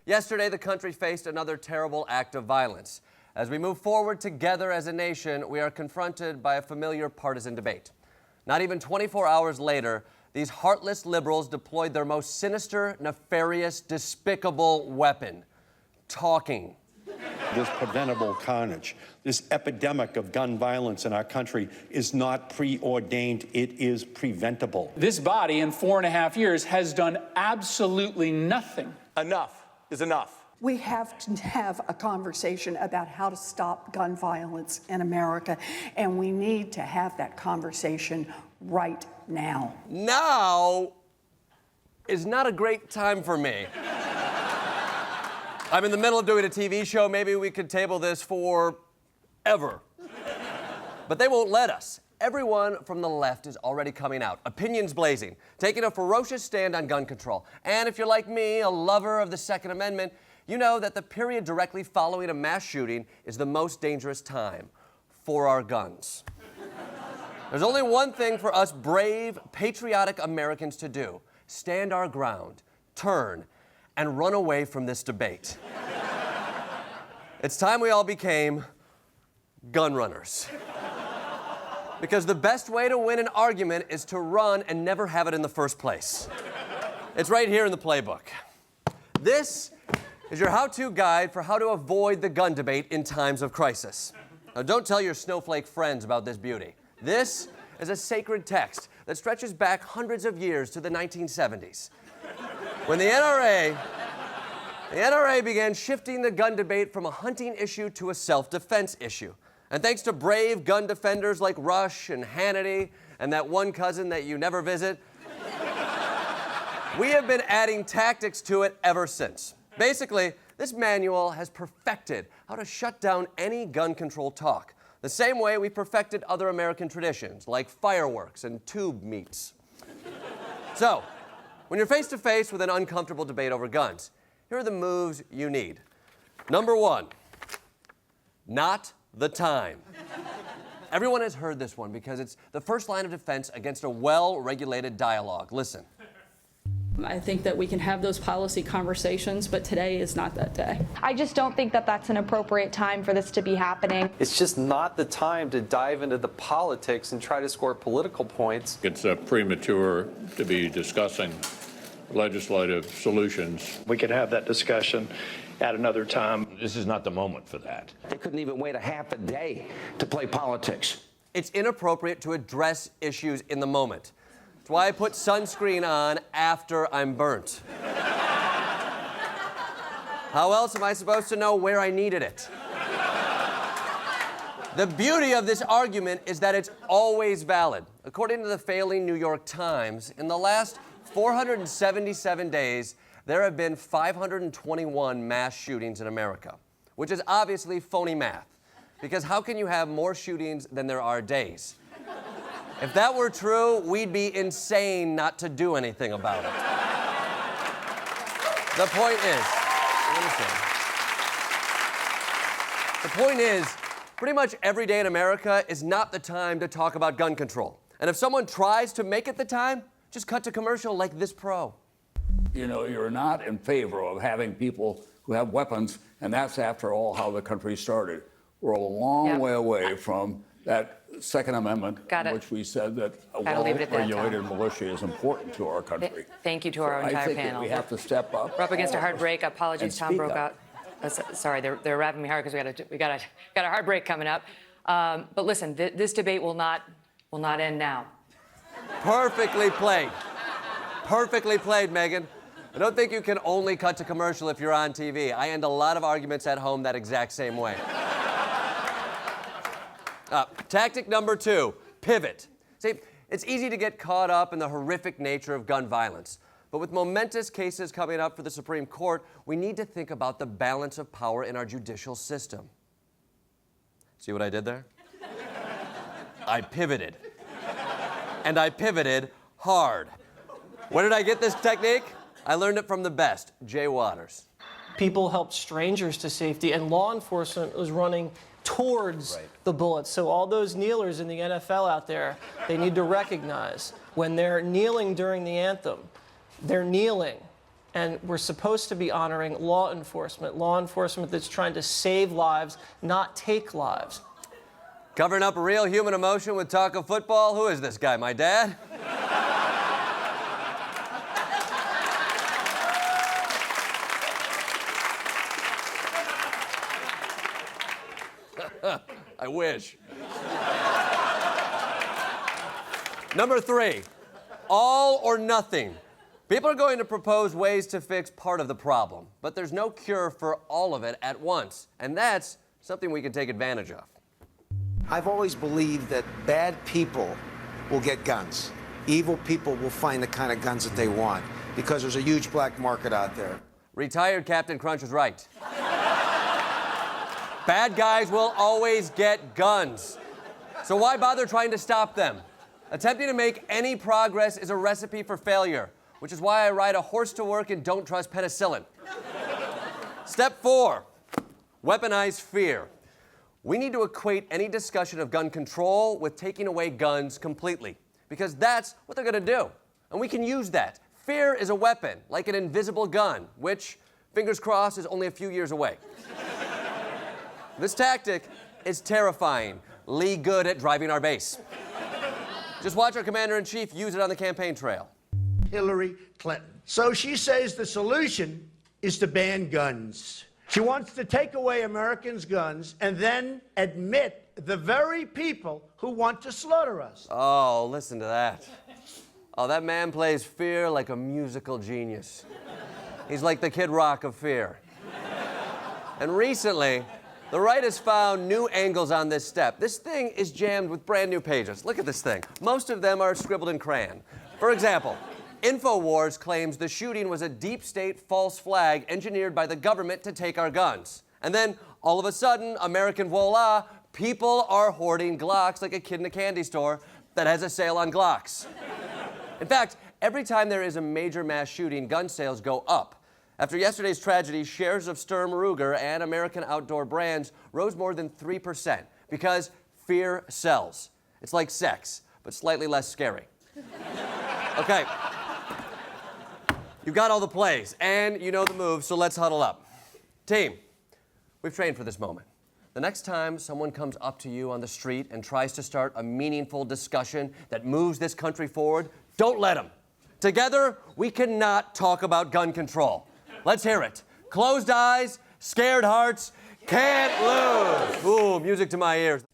Yesterday, the country faced another terrible act of violence. As we move forward together as a nation, we are confronted by a familiar partisan debate. Not even 24 hours later, these heartless liberals deployed their most sinister, nefarious, despicable weapon: talking. This preventable carnage, this epidemic of gun violence in our country is not preordained, it is preventable. This body in 4.5 years has done absolutely nothing. Enough is enough. We have to have a conversation about how to stop gun violence in America, and we need to have that conversation right now. Now is not a great time for me. I'm in the middle of doing a TV show. Maybe we could table this for ever. But they won't let us. Everyone from the left is already coming out, opinions blazing, taking a ferocious stand on gun control. And if you're like me, a lover of the Second Amendment, you know that the period directly following a mass shooting is the most dangerous time for our guns. There's only one thing for us brave, patriotic Americans to do: stand our ground, turn, and run away from this debate. It's time we all became gun runners. Because the best way to win an argument is to run and never have it in the first place. It's right here in the playbook. This is your how-to guide for how to avoid the gun debate in times of crisis. Now, don't tell your snowflake friends about this beauty. This is a sacred text that stretches back hundreds of years to the 1970s. When the NRA began shifting the gun debate from a hunting issue to a self-defense issue. And thanks to brave gun defenders like Rush and Hannity and that one cousin that you never visit, we have been adding tactics to it ever since. Basically, this manual has perfected how to shut down any gun control talk, the same way we perfected other American traditions like fireworks and tube meets. So, when you're face to face with an uncomfortable debate over guns, here are the moves you need. Number one, not the time. Everyone has heard this one because it's the first line of defense against a well-regulated dialogue. Listen. I think that we can have those policy conversations, but today is not that day. I just don't think that that's an appropriate time for this to be happening. It's just not the time to dive into the politics and try to score political points. It's premature to be discussing legislative solutions. We could have that discussion at another time. This is not the moment for that. They couldn't even wait a half a day to play politics. It's inappropriate to address issues in the moment. That's why I put sunscreen on after I'm burnt. How else am I supposed to know where I needed it? The beauty of this argument is that it's always valid. According to the failing New York Times, in the last 477 days, there have been 521 mass shootings in America, which is obviously phony math, because how can you have more shootings than there are days? If that were true, we'd be insane not to do anything about it. The point is, pretty much every day in America is not the time to talk about gun control. And if someone tries to make it the time, just cut to commercial like this pro. You know, you're not in favor of having people who have weapons, and that's, after all, how the country started. We're a long way away from that Second Amendment, in which we said that a well-regulated militia is important to our country. Thank you to our entire I think panel. that we have to step up. We're up against a hard break. Apologies, Tom broke out. Sorry, they're wrapping me hard because we got a hard break coming up. But listen, this debate will not end now. Perfectly played. Perfectly played, Megan. I don't think you can only cut to commercial if you're on TV. I end a lot of arguments at home that exact same way. Tactic number 2, pivot. See, it's easy to get caught up in the horrific nature of gun violence. But with momentous cases coming up for the Supreme Court, we need to think about the balance of power in our judicial system. See what I did there? I pivoted. And I pivoted hard. Where did I get this technique? I learned it from the best, Jay Waters. People helped strangers to safety, and law enforcement was running towards the bullets. So all those kneelers in the NFL out there, they need to recognize when they're kneeling during the anthem, they're kneeling And we're supposed to be honoring law enforcement that's trying to save lives, not take lives. Covering up real human emotion with talk of football? Who is this guy, my dad? I wish. Number 3, all or nothing. People are going to propose ways to fix part of the problem, but there's no cure for all of it at once, and that's something we can take advantage of. I've always believed that bad people will get guns. Evil people will find the kind of guns that they want, because there's a huge black market out there. Retired Captain Crunch is right. Bad guys will always get guns. So why bother trying to stop them? Attempting to make any progress is a recipe for failure, which is why I ride a horse to work and don't trust penicillin. Step 4, weaponize fear. We need to equate any discussion of gun control with taking away guns completely, because that's what they're gonna do. And we can use that. Fear is a weapon, like an invisible gun, which, fingers crossed, is only a few years away. This tactic is terrifying. Lee good at driving our base. Just watch our commander-in-chief use it on the campaign trail. Hillary Clinton. So she says the solution is to ban guns. She wants to take away Americans' guns and then admit the very people who want to slaughter us. Oh, listen to that. Oh, that man plays fear like a musical genius. He's like the Kid Rock of fear. And recently, the right has found new angles on this step. This thing is jammed with brand new pages. Look at this thing. Most of them are scribbled in crayon. For example, InfoWars claims the shooting was a deep state false flag engineered by the government to take our guns. And then, all of a sudden, American voila, people are hoarding Glocks like a kid in a candy store that has a sale on Glocks. In fact, every time there is a major mass shooting, gun sales go up. After yesterday's tragedy, shares of Sturm Ruger and American outdoor brands rose more than 3% because fear sells. It's like sex, but slightly less scary. Okay. You've got all the plays, and you know the moves, so let's huddle up. Team, we've trained for this moment. The next time someone comes up to you on the street and tries to start a meaningful discussion that moves this country forward, don't let them. Together, we cannot talk about gun control. Let's hear it. Closed eyes, scared hearts, can't lose. Ooh, music to my ears.